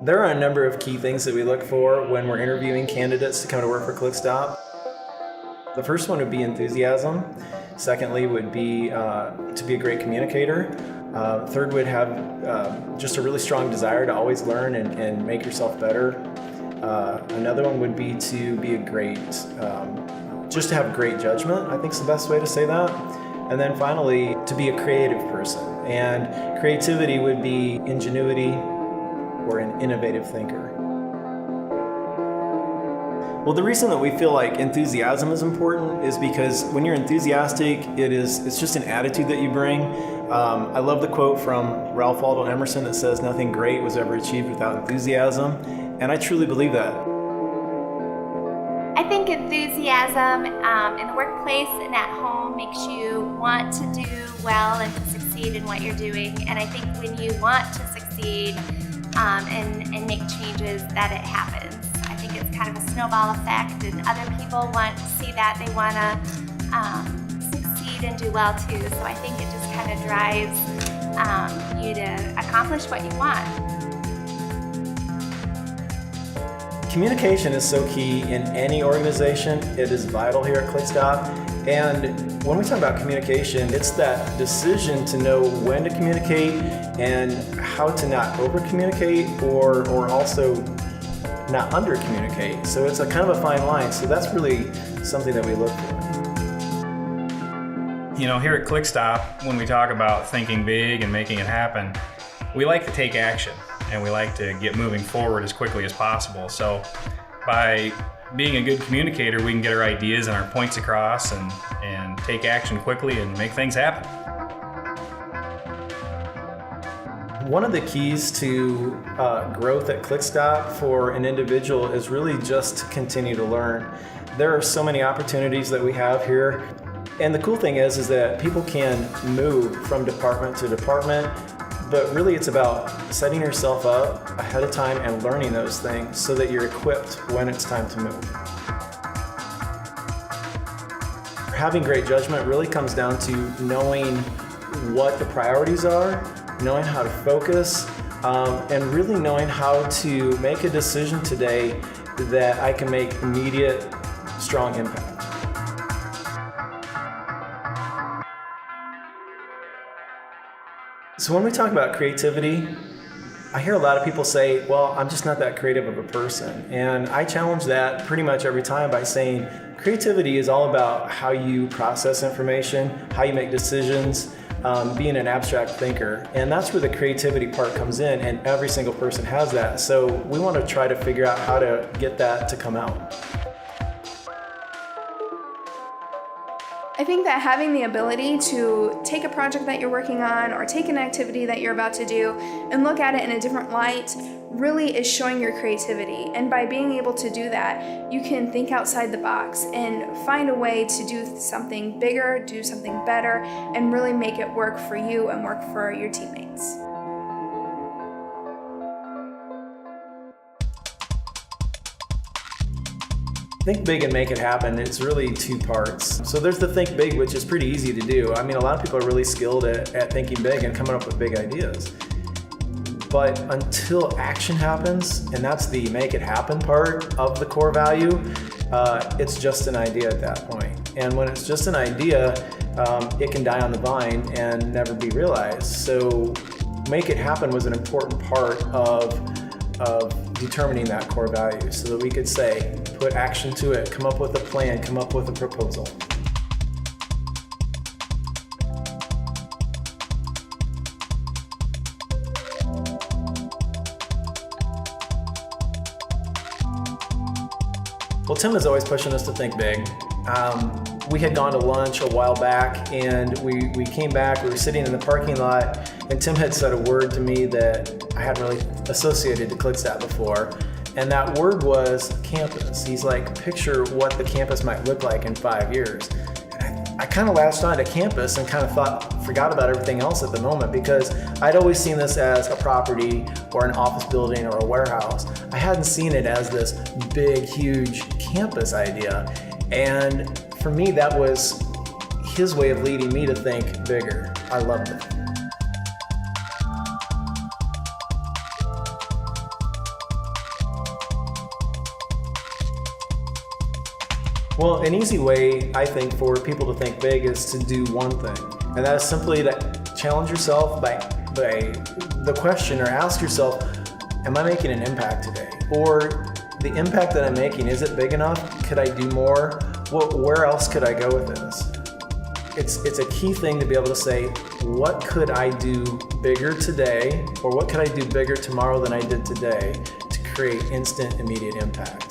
There are a number of key things that we look for when we're interviewing candidates to come to work for Clickstop. The first one would be enthusiasm. Secondly would be to be a great communicator. Third would have just a really strong desire to always learn and make yourself better. Another one would be to be a great, just to have great judgment, I think is the best way to say that. And then finally, to be a creative person. And creativity would be ingenuity or an innovative thinker. Well, the reason that we feel like enthusiasm is important is because when you're enthusiastic, it's just an attitude that you bring. I love the quote from Ralph Waldo Emerson that says, "Nothing great was ever achieved without enthusiasm," and I truly believe that. I think enthusiasm in the workplace and at home makes you want to do well and to succeed in what you're doing. And I think when you want to succeed and make changes, that it happens. I think it's kind of a snowball effect, and other people want to see that. They want to succeed and do well too. So I think it just kind of drives you to accomplish what you want. Communication is so key in any organization. It is vital here at Clickstop. And when we talk about communication, it's that decision to know when to communicate and how to not over-communicate or also not under-communicate. So it's a kind of a fine line. So that's really something that we look for. You know, here at Clickstop, when we talk about thinking big and making it happen, we like to take action and we like to get moving forward as quickly as possible. So by being a good communicator, we can get our ideas and our points across and take action quickly and make things happen. One of the keys to growth at Clickstop for an individual is really just to continue to learn. There are so many opportunities that we have here. And the cool thing is that people can move from department to department, but really it's about setting yourself up ahead of time and learning those things so that you're equipped when it's time to move. Having great judgment really comes down to knowing what the priorities are, knowing how to focus, and really knowing how to make a decision today that I can make immediate, strong impact. So when we talk about creativity, I hear a lot of people say, well, I'm just not that creative of a person. And I challenge that pretty much every time by saying creativity is all about how you process information, how you make decisions, being an abstract thinker. And that's where the creativity part comes in, and every single person has that. So we want to try to figure out how to get that to come out. I think that having the ability to take a project that you're working on or take an activity that you're about to do and look at it in a different light really is showing your creativity. And by being able to do that, you can think outside the box and find a way to do something bigger, do something better, and really make it work for you and work for your teammates. Think big and make it happen. It's really two parts. So there's the think big, which is pretty easy to do. I mean, a lot of people are really skilled at thinking big and coming up with big ideas. But until action happens, and that's the make it happen part of the core value, it's just an idea at that point. And when it's just an idea, it can die on the vine and never be realized. So make it happen was an important part of determining that core value so that we could say, put action to it, come up with a plan, come up with a proposal. Well, Tim is always pushing us to think big. We had gone to lunch a while back, and we came back, we were sitting in the parking lot, and Tim had said a word to me that I hadn't really associated to Clickstop before, and that word was campus. He's like, picture what the campus might look like in 5 years. And I kind of latched on to campus and kind of forgot about everything else at the moment, because I'd always seen this as a property or an office building or a warehouse. I hadn't seen it as this big, huge campus idea. And for me, that was his way of leading me to think bigger. I loved it. Well, an easy way, I think, for people to think big is to do one thing. And that is simply to challenge yourself by the question, or ask yourself, am I making an impact today? Or the impact that I'm making, is it big enough? Could I do more? Where else could I go with this? It's a key thing to be able to say, what could I do bigger today? Or what could I do bigger tomorrow than I did today to create instant, immediate impact?